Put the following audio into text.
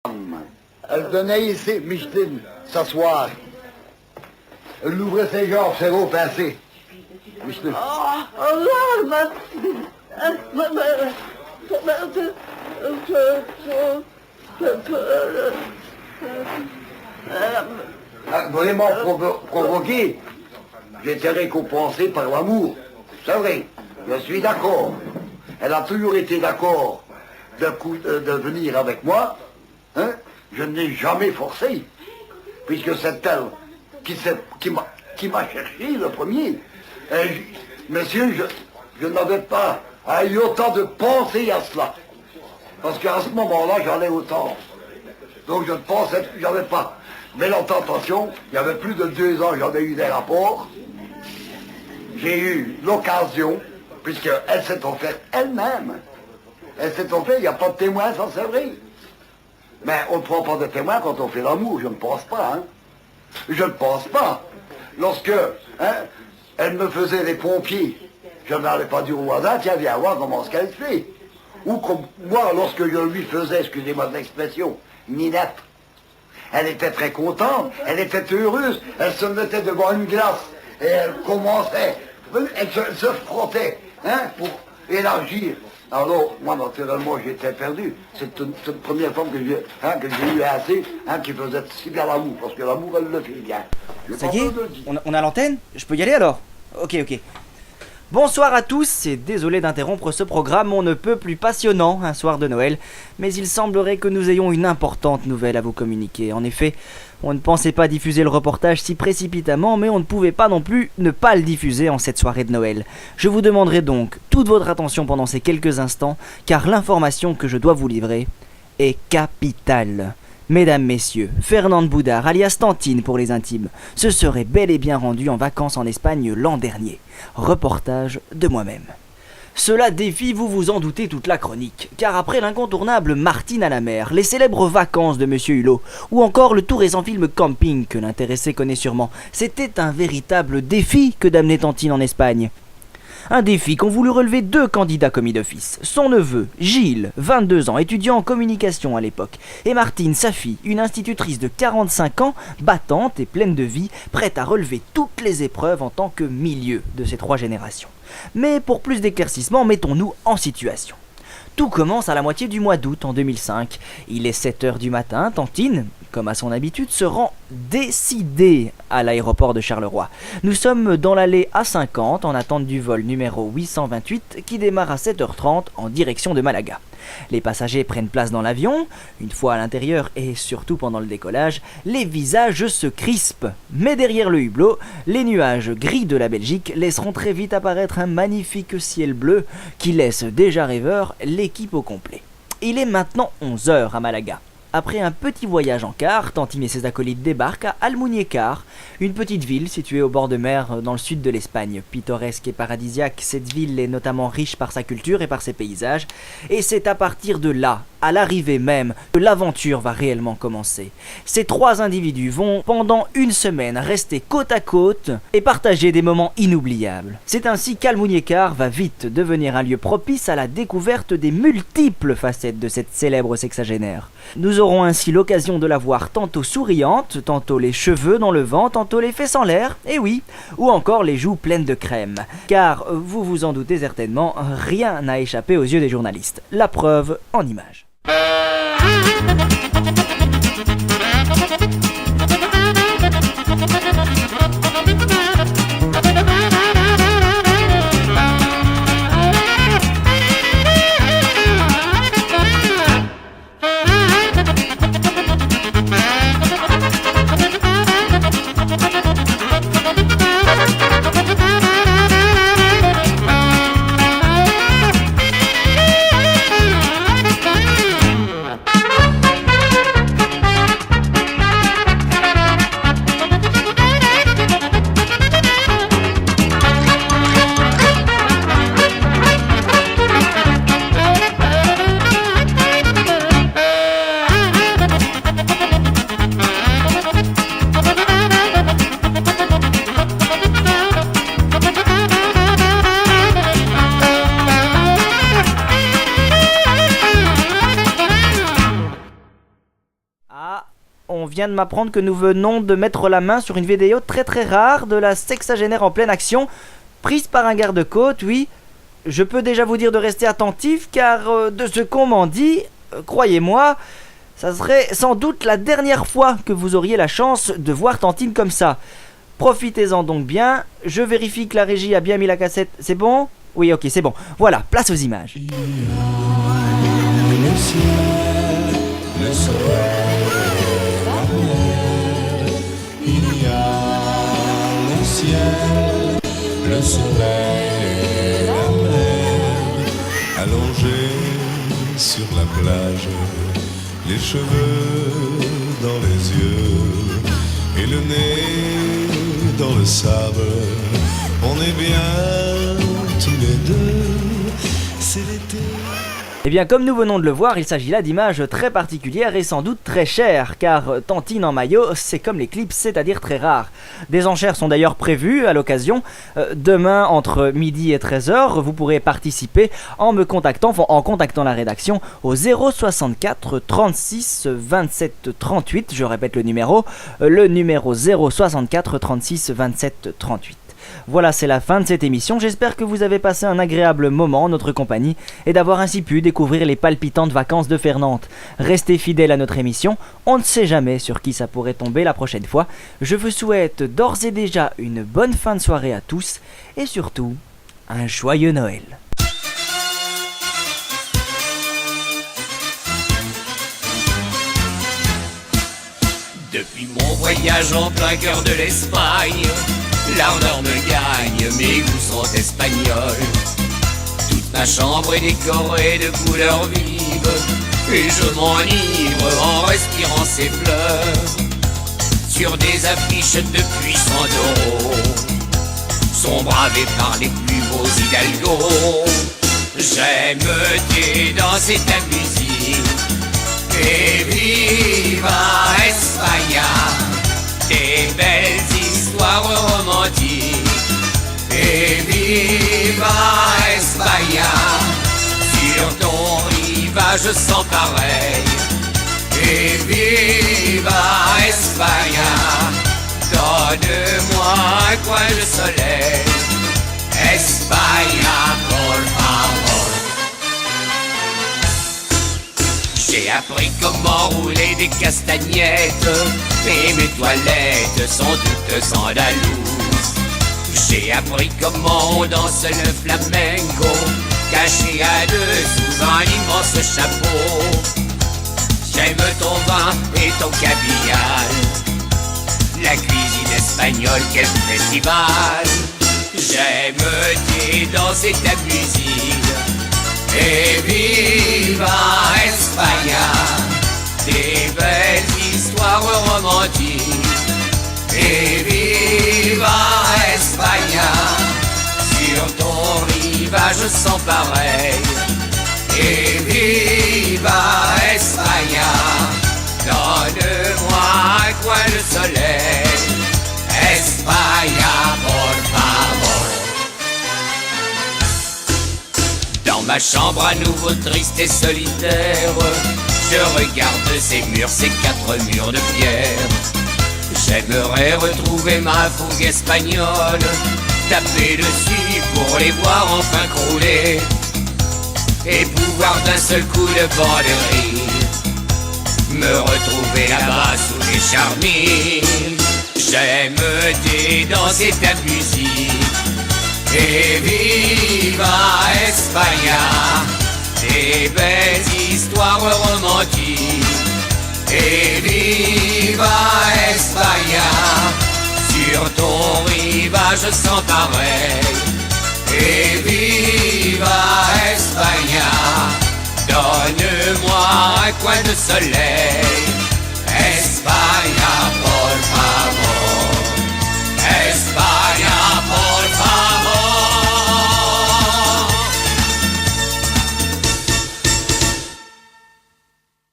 Elle venait ici, Micheline, s'asseoir. Elle ouvrait ses gorges, c'est beau passé. Micheline. Vraiment provoqué, j'étais récompensé par l'amour. C'est vrai, je suis d'accord. Elle a toujours été d'accord de venir avec moi. Hein? Je ne l'ai jamais forcé, puisque c'est elle qui m'a cherché le premier. Monsieur, je n'avais pas eu autant de pensée à cela. Parce qu'à ce moment-là, j'en ai autant. Donc je ne pensais, j'avais pas. Mais la tentation, il y avait plus de 2 ans, j'en ai eu des rapports. J'ai eu l'occasion, puisqu'elle s'est offerte elle-même. Elle s'est offerte, il n'y a pas de témoin, ça c'est vrai. Mais on ne prend pas de témoin quand on fait l'amour, je ne pense pas. Hein. Je ne pense pas. Lorsque elle me faisait les pompiers, je n'allais pas dire au voisin, tiens, viens voir comment ce qu'elle fait. Ou comme moi, lorsque je lui faisais, excusez-moi de l'expression, ninette, elle était très contente, elle était heureuse, elle se mettait devant une glace et elle commençait, elle se frottait pour élargir. Alors, moi, naturellement, j'étais perdu. C'est une première femme que j'ai eu assez, qui faisait si bien l'amour, parce que l'amour, elle le fait bien. Ça y est, on a l'antenne? Je peux y aller alors? Ok. Bonsoir à tous et désolé d'interrompre ce programme on ne peut plus passionnant un soir de Noël, mais il semblerait que nous ayons une importante nouvelle à vous communiquer. En effet, on ne pensait pas diffuser le reportage si précipitamment, mais on ne pouvait pas non plus ne pas le diffuser en cette soirée de Noël. Je vous demanderai donc toute votre attention pendant ces quelques instants, car l'information que je dois vous livrer est capitale. Mesdames, messieurs, Fernande Boudard, alias Tantine pour les intimes, se serait bel et bien rendue en vacances en Espagne l'an dernier. Reportage de moi-même. Cela défie, vous vous en doutez, toute la chronique, car après l'incontournable Martine à la mer, les célèbres vacances de Monsieur Hulot, ou encore le tout récent film Camping que l'intéressé connaît sûrement, c'était un véritable défi que d'amener Tantine en Espagne. Un défi qu'ont voulu relever 2 candidats commis d'office. Son neveu, Gilles, 22 ans, étudiant en communication à l'époque, et Martine, sa fille, une institutrice de 45 ans, battante et pleine de vie, prête à relever toutes les épreuves en tant que milieu de ces 3 générations. Mais pour plus d'éclaircissement, mettons-nous en situation. Tout commence à la moitié du mois d'août en 2005. Il est 7h du matin, Tantine, comme à son habitude, se rend décidée à l'aéroport de Charleroi. Nous sommes dans l'allée A50 en attente du vol numéro 828 qui démarre à 7h30 en direction de Malaga. Les passagers prennent place dans l'avion. Une fois à l'intérieur et surtout pendant le décollage, les visages se crispent. Mais derrière le hublot, les nuages gris de la Belgique laisseront très vite apparaître un magnifique ciel bleu qui laisse déjà rêveur l'équipe au complet. Il est maintenant 11h à Malaga. Après un petit voyage en car, Tantine et ses acolytes débarquent à Almuñécar, une petite ville située au bord de mer dans le sud de l'Espagne. Pittoresque et paradisiaque, cette ville est notamment riche par sa culture et par ses paysages, et c'est à partir de là, à l'arrivée même, que l'aventure va réellement commencer. Ces 3 individus vont, pendant une semaine, rester côte à côte et partager des moments inoubliables. C'est ainsi qu'Almuñécar va vite devenir un lieu propice à la découverte des multiples facettes de cette célèbre sexagénaire. Nous aurons ainsi l'occasion de la voir tantôt souriante, tantôt les cheveux dans le vent, tantôt les fesses en l'air, et oui, ou encore les joues pleines de crème. Car, vous vous en doutez certainement, rien n'a échappé aux yeux des journalistes. La preuve en images. Ah, on vient de m'apprendre que nous venons de mettre la main sur une vidéo très très rare de la sexagénaire en pleine action, prise par un garde-côte, oui. Je peux déjà vous dire de rester attentif car de ce qu'on m'en dit, croyez-moi, ça serait sans doute la dernière fois que vous auriez la chance de voir Tantine comme ça. Profitez-en donc bien, je vérifie que la régie a bien mis la cassette, c'est bon ? Oui, ok, c'est bon. Voilà, place aux images. Le ciel, le soleil, la mer. Il y a le ciel, le soleil, la mer. Allongés sur la plage, les cheveux dans les yeux et le nez dans le sable. On est bien tous les deux, c'est l'été. Eh bien, comme nous venons de le voir, il s'agit là d'images très particulières et sans doute très chères, car Tantine en maillot, c'est comme les clips, c'est-à-dire très rare. Des enchères sont d'ailleurs prévues à l'occasion. Demain, entre midi et 13h, vous pourrez participer en contactant la rédaction au 064 36 27 38. Je répète le numéro 064 36 27 38. Voilà, c'est la fin de cette émission. J'espère que vous avez passé un agréable moment en notre compagnie et d'avoir ainsi pu découvrir les palpitantes vacances de Fernante. Restez fidèles à notre émission, on ne sait jamais sur qui ça pourrait tomber la prochaine fois. Je vous souhaite d'ores et déjà une bonne fin de soirée à tous et surtout, un joyeux Noël. Depuis mon voyage en plein cœur de l'Espagne, l'ardeur me gagne, mes goûts sont espagnols. Toute ma chambre est décorée de couleurs vives, et je m'enivre en respirant ses fleurs. Sur des affiches de puissants taureaux sont bravés par les plus beaux hidalgos. J'aime tes danses et ta musique, et viva España, tes belles histoires romantiques. Et viva España, sur ton rivage sans pareil. Et viva España, donne-moi un coin de soleil. España, por favor. J'ai appris comment rouler des castagnettes, et mes toilettes sont toutes andalousses. J'ai appris comment on danse le flamenco, caché à deux sous un immense chapeau. J'aime ton vin et ton caviar, la cuisine espagnole, quel festival. J'aime tes danses et ta musique, et viva España, des belles histoires romantiques. Et viva España, sur ton rivage sans pareil. Et viva España, donne-moi un coin de soleil. España, por favor. Dans ma chambre à nouveau triste et solitaire, je regarde ces murs, ces quatre murs de pierre. J'aimerais retrouver ma fougue espagnole, taper dessus pour les voir enfin crouler, et pouvoir d'un seul coup de banderie me retrouver là-bas sous les charmilles. J'aime tes danses et ta musique, et viva España, des belles histoires romantiques. Et viva España, sur ton rivage sans pareil. Et viva España, donne-moi un coin de soleil. España.